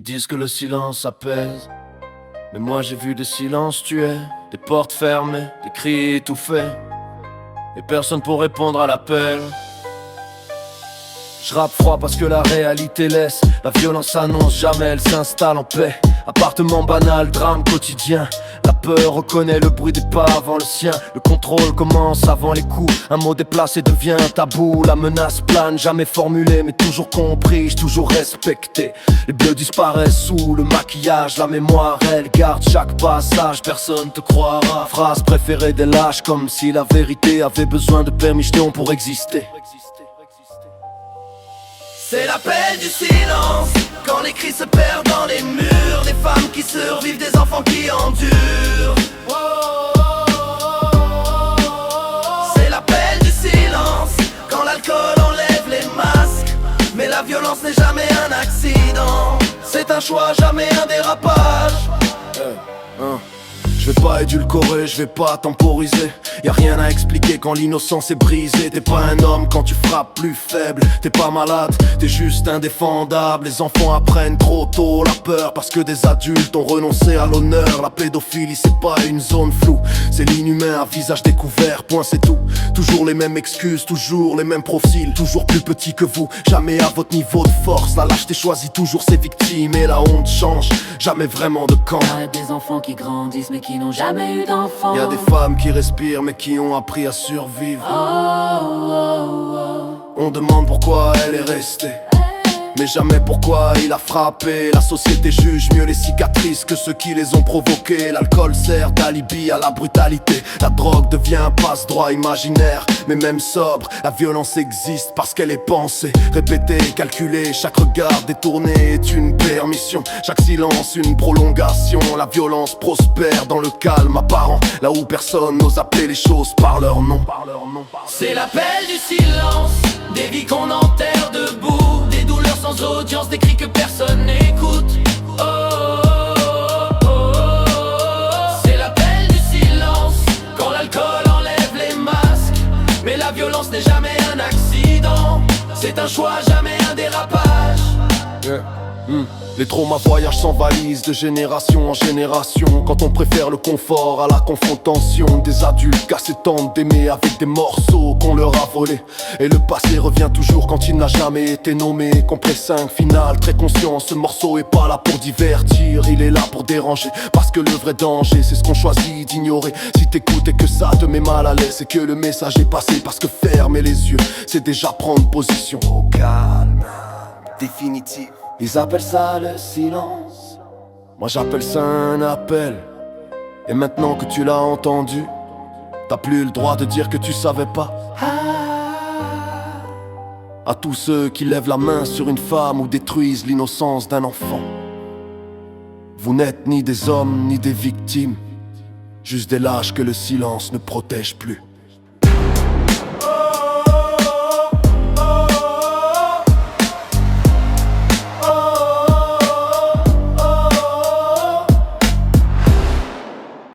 Ils disent que le silence apaise, mais moi j'ai vu des silences tués, des portes fermées, des cris étouffés, et personne pour répondre à l'appel. Je rappe froid parce que la réalité laisse. La violence annonce jamais, elle s'installe en paix. Appartement banal, drame quotidien. La peur reconnaît le bruit des pas avant le sien. Le contrôle commence avant les coups. Un mot déplacé devient un tabou. La menace plane, jamais formulée mais toujours comprise, toujours respectée. Les bleus disparaissent sous le maquillage. La mémoire, elle garde chaque passage. Personne te croira. Phrase préférée des lâches, comme si la vérité avait besoin de permission pour exister. C'est l'appel du silence, quand les cris se perdent dans les murs. Des femmes qui survivent, des enfants qui endurent. C'est l'appel du silence, quand l'alcool enlève les masques. Mais la violence n'est jamais un accident, c'est un choix, jamais un dérapage. Je vais pas édulcorer, je vais pas temporiser. Y'a rien à expliquer quand l'innocence est brisée. T'es pas un homme quand tu frappes plus faible. T'es pas malade, t'es juste indéfendable. Les enfants apprennent trop tôt la peur parce que des adultes ont renoncé à l'honneur. La pédophilie c'est pas une zone floue, c'est l'inhumain à visage découvert, point c'est tout. Toujours les mêmes excuses, toujours les mêmes profils. Toujours plus petits que vous, jamais à votre niveau de force. La lâcheté choisit toujours ses victimes et la honte change, jamais vraiment de camp. Y'a des enfants qui grandissent mais qui n'ont jamais eu d'enfants. Y'a des femmes qui respirent mais qui ont appris à survivre. On demande pourquoi elle est restée, mais jamais pourquoi il a frappé. La société juge mieux les cicatrices que ceux qui les ont provoquées. L'alcool sert d'alibi à la brutalité. La drogue devient un passe-droit imaginaire. Mais même sobre, la violence existe parce qu'elle est pensée, répétée, calculée. Chaque regard détourné est une permission, chaque silence une prolongation. La violence prospère dans le calme apparent, là où personne n'ose appeler les choses par leur nom. C'est l'appel du silence, des vies qu'on enterre debout, des douleurs sans audience, des cris que personne n'écoute. C'est l'appel du silence, quand l'alcool enlève les masques. Mais la violence n'est jamais un accident, c'est un choix, jamais un dérapage. Les traumas voyagent sans valise de génération en génération. Quand on préfère le confort à la confrontation. Des adultes cassés tentent d'aimer avec des morceaux qu'on leur a volés. Et le passé revient toujours quand il n'a jamais été nommé. Compré 5 final, très conscient, ce morceau est pas là pour divertir. Il est là pour déranger, parce que le vrai danger c'est ce qu'on choisit d'ignorer. Si t'écoutes et que ça te met mal à l'aise, c'est que le message est passé. Parce que fermer les yeux, c'est déjà prendre position. Au calme, définitif. Ils appellent ça le silence, moi j'appelle ça un appel. Et maintenant que tu l'as entendu, t'as plus le droit de dire que tu savais pas. À tous ceux qui lèvent la main sur une femme ou détruisent l'innocence d'un enfant, vous n'êtes ni des hommes ni des victimes, juste des lâches que le silence ne protège plus.